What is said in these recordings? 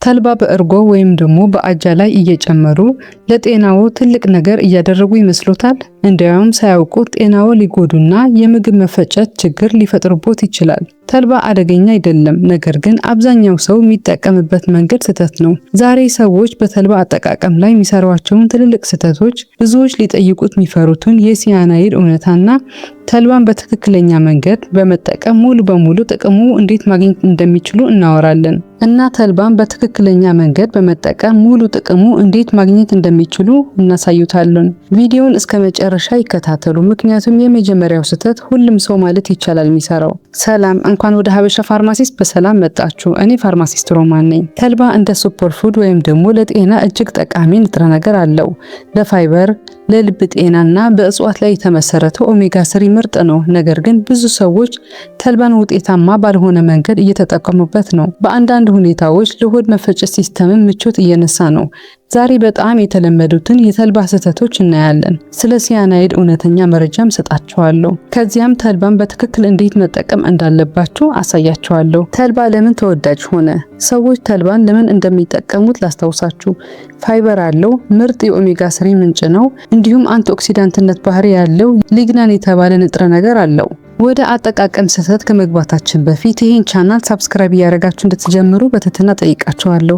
ተልባ በእርጎ ወይም ደግሞ በአጃ ላይ እየጨመሩ ለጤናዎ ትልቅ ነገር እያደረጉ ይመስሎታል? እንዲያውም ሳያውቁት ጤናዎ ሊጎዱና የምግብ መፈጨት ችግር ሊፈጥሩቦት ይችላል። ተልባ አደገኛ አይደለም፣ ነገር ግን አብዛኛው ሰው የሚጠቀምበት መንገድ ስህተት ነው። ዛሬ ሰዎች በተልባ አጠቃቀም ላይ የሚሰሯቸውን ትልልቅ ስህተቶች፣ ብዙዎች ሊጠይቁት የሚፈሩትን የሲያናይድ እውነታና ተልባን በትክክለኛ መንገድ በመጠቀም ሙሉ በሙሉ ጥቅሙ እንዴት ማግኘት እንደሚችሉ እናወራለን። እና ተልባን በትክክለኛ መንገድ በመጠቀም ሙሉ ጥቅሙ እንዴት ማግኘት እንደሚችሉ እናሳዩታለን። ቪዲዮውን እስከ መጨረሻ ይከታተሉ፣ ምክንያቱም የመጀመሪያው ስህተት ሁሉም ሰው ማለት ይቻላል የሚሰራው። ሰላም፣ እንኳን ወደ ሀበሻ ፋርማሲስት በሰላም መጣችሁ። እኔ ፋርማሲስት ሮማን ነኝ። ተልባ እንደ ሱፐር ፉድ ወይም ደግሞ ለጤና እጅግ ጠቃሚ ንጥረ ነገር አለው። ለፋይበር፣ ለልብ ጤናና በእጽዋት ላይ የተመሰረተው ኦሜጋ 3 ምርጥ ነው። ነገር ግን ብዙ ሰዎች ተልባን ውጤታማ ባልሆነ መንገድ እየተጠቀሙበት ነው። በአንዳንድ ሁኔታዎች ለሆድ መፈጨት ሲስተምን ምቾት እየነሳ ነው። ዛሬ በጣም የተለመዱትን የተልባ ስህተቶች እናያለን። ስለ ሲያናይድ እውነተኛ መረጃም ሰጣችኋለሁ። ከዚያም ተልባን በትክክል እንዴት መጠቀም እንዳለባችሁ አሳያችኋለሁ። ተልባ ለምን ተወዳጅ ሆነ? ሰዎች ተልባን ለምን እንደሚጠቀሙት ላስታውሳችሁ። ፋይበር አለው፣ ምርጥ የኦሜጋ 3 ምንጭ ነው። እንዲሁም አንቲኦክሲዳንትነት ባህሪ ያለው ሊግናን የተባለ ንጥረ ነገር አለው። ወደ አጠቃቀም ስህተት ከመግባታችን በፊት ይህን ቻናል ሰብስክራይብ እያደረጋችሁ እንድትጀምሩ በትህትና ጠይቃችኋለሁ።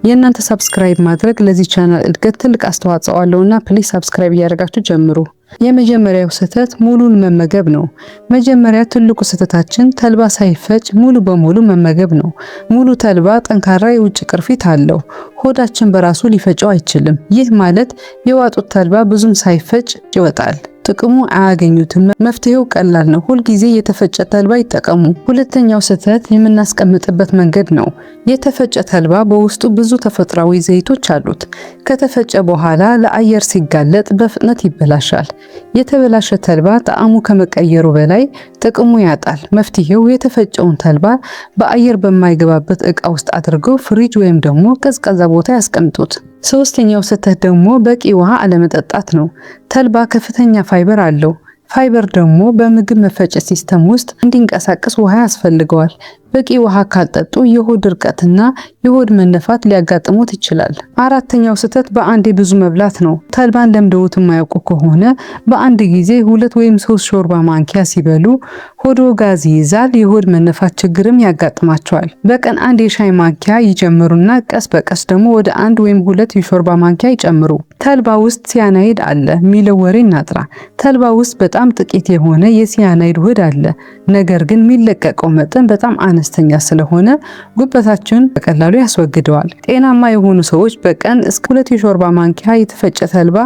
የእናንተ ሰብስክራይብ ማድረግ ለዚህ ቻናል እድገት ትልቅ አስተዋጽኦ አለውና ፕሊዝ ሰብስክራይብ እያደረጋችሁ ጀምሩ። የመጀመሪያው ስህተት ሙሉን መመገብ ነው። መጀመሪያ ትልቁ ስህተታችን ተልባ ሳይፈጭ ሙሉ በሙሉ መመገብ ነው። ሙሉ ተልባ ጠንካራ የውጭ ቅርፊት አለው። ሆዳችን በራሱ ሊፈጨው አይችልም። ይህ ማለት የዋጡት ተልባ ብዙም ሳይፈጭ ይወጣል። ጥቅሙ አያገኙትም። መፍትሄው ቀላል ነው። ሁልጊዜ የተፈጨ ተልባ ይጠቀሙ። ሁለተኛው ስህተት የምናስቀምጥበት መንገድ ነው። የተፈጨ ተልባ በውስጡ ብዙ ተፈጥሯዊ ዘይቶች አሉት። ከተፈጨ በኋላ ለአየር ሲጋለጥ በፍጥነት ይበላሻል። የተበላሸ ተልባ ጣዕሙ ከመቀየሩ በላይ ጥቅሙ ያጣል። መፍትሄው የተፈጨውን ተልባ በአየር በማይገባበት ዕቃ ውስጥ አድርገው ፍሪጅ ወይም ደግሞ ቀዝቃዛ ቦታ ያስቀምጡት። ሶስተኛው ስህተት ደግሞ በቂ ውሃ አለመጠጣት ነው። ተልባ ከፍተኛ ፋይበር አለው። ፋይበር ደግሞ በምግብ መፈጨት ሲስተም ውስጥ እንዲንቀሳቀስ ውሃ ያስፈልገዋል። በቂ ውሃ ካልጠጡ የሆድ ድርቀትና የሆድ መነፋት ሊያጋጥሙት ይችላል። አራተኛው ስህተት በአንዴ ብዙ መብላት ነው። ተልባን ለምደውት የማያውቁ ከሆነ በአንድ ጊዜ 2 ወይም 3 ሾርባ ማንኪያ ሲበሉ ሆዶ ጋዝ ይይዛል፣ የሆድ መነፋት ችግርም ያጋጥማቸዋል። በቀን 1 የሻይ ማንኪያ ይጀምሩና ቀስ በቀስ ደግሞ ወደ 1 ወይም 2 የሾርባ ማንኪያ ይጨምሩ። ተልባ ውስጥ ሲያናይድ አለ የሚለው ወሬ እናጥራ። ተልባ ውስጥ በጣም ጥቂት የሆነ የሲያናይድ ውህድ አለ። ነገር ግን የሚለቀቀው መጠን በጣም አነስተኛ ስለሆነ ጉበታችን በቀላሉ ያስወግደዋል። ጤናማ የሆኑ ሰዎች በቀን እስከ 2 የሾርባ ማንኪያ የተፈጨ ተልባ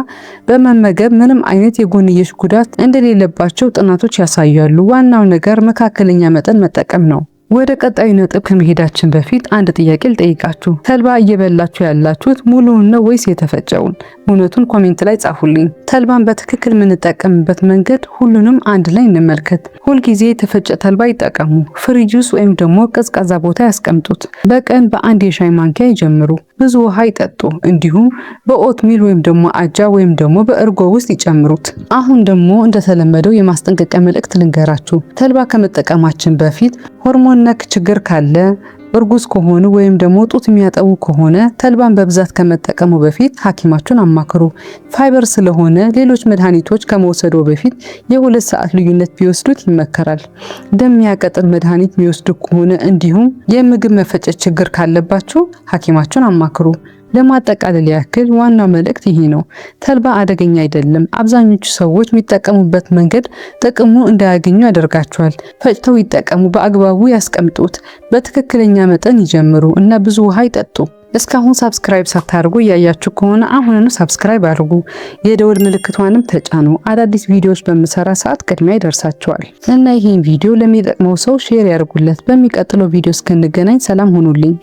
በመመገብ ምንም አይነት የጎንዮሽ ጉዳት እንደሌለባቸው ጥናቶች ያሳያሉ። ዋናው ነገር መካከለኛ መጠን መጠቀም ነው። ወደ ቀጣዩ ነጥብ ከመሄዳችን በፊት አንድ ጥያቄ ልጠይቃችሁ። ተልባ እየበላችሁ ያላችሁት ሙሉውን ነው ወይስ የተፈጨውን? እውነቱን ኮሜንት ላይ ጻፉልኝ። ተልባን በትክክል የምንጠቀምበት መንገድ ሁሉንም አንድ ላይ እንመልከት። ሁልጊዜ የተፈጨ ተልባ ይጠቀሙ። ፍሪጅ ውስጥ ወይም ደግሞ ቀዝቃዛ ቦታ ያስቀምጡት። በቀን በ1 የሻይ ማንኪያ ይጀምሩ። ብዙ ውሃ ይጠጡ። እንዲሁም በኦትሚል ወይም ደግሞ አጃ ወይም ደግሞ በእርጎ ውስጥ ይጨምሩት። አሁን ደግሞ እንደተለመደው የማስጠንቀቂያ መልእክት ልንገራችሁ። ተልባ ከመጠቀማችን በፊት ሆርሞን ነክ ችግር ካለ፣ እርጉዝ ከሆኑ ወይም ደግሞ ጡት የሚያጠቡ ከሆነ ተልባን በብዛት ከመጠቀሙ በፊት ሐኪማችሁን አማክሩ። ፋይበር ስለሆነ ሌሎች መድኃኒቶች ከመውሰዶ በፊት የ2 ሰዓት ልዩነት ቢወስዱት ይመከራል። ደም የሚያቀጥል መድኃኒት የሚወስዱ ከሆነ እንዲሁም የምግብ መፈጨት ችግር ካለባችሁ ሐኪማችሁን አማክሩ። ለማጠቃለል ያክል ዋናው መልእክት ይሄ ነው። ተልባ አደገኛ አይደለም። አብዛኞቹ ሰዎች የሚጠቀሙበት መንገድ ጥቅሙ እንዳያገኙ ያደርጋቸዋል። ፈጭተው ይጠቀሙ፣ በአግባቡ ያስቀምጡት፣ በትክክለኛ መጠን ይጀምሩ እና ብዙ ውሃ ይጠጡ። እስካሁን ሰብስክራይብ ሳታደርጉ እያያችሁ ከሆነ አሁንኑ ሰብስክራይብ አድርጉ። የደወል ምልክቷንም ተጫኑ። አዳዲስ ቪዲዮዎች በምሰራ ሰዓት ቅድሚያ ይደርሳቸዋል። እና ይሄን ቪዲዮ ለሚጠቅመው ሰው ሼር ያድርጉለት። በሚቀጥለው ቪዲዮ እስክንገናኝ ሰላም ሁኑልኝ።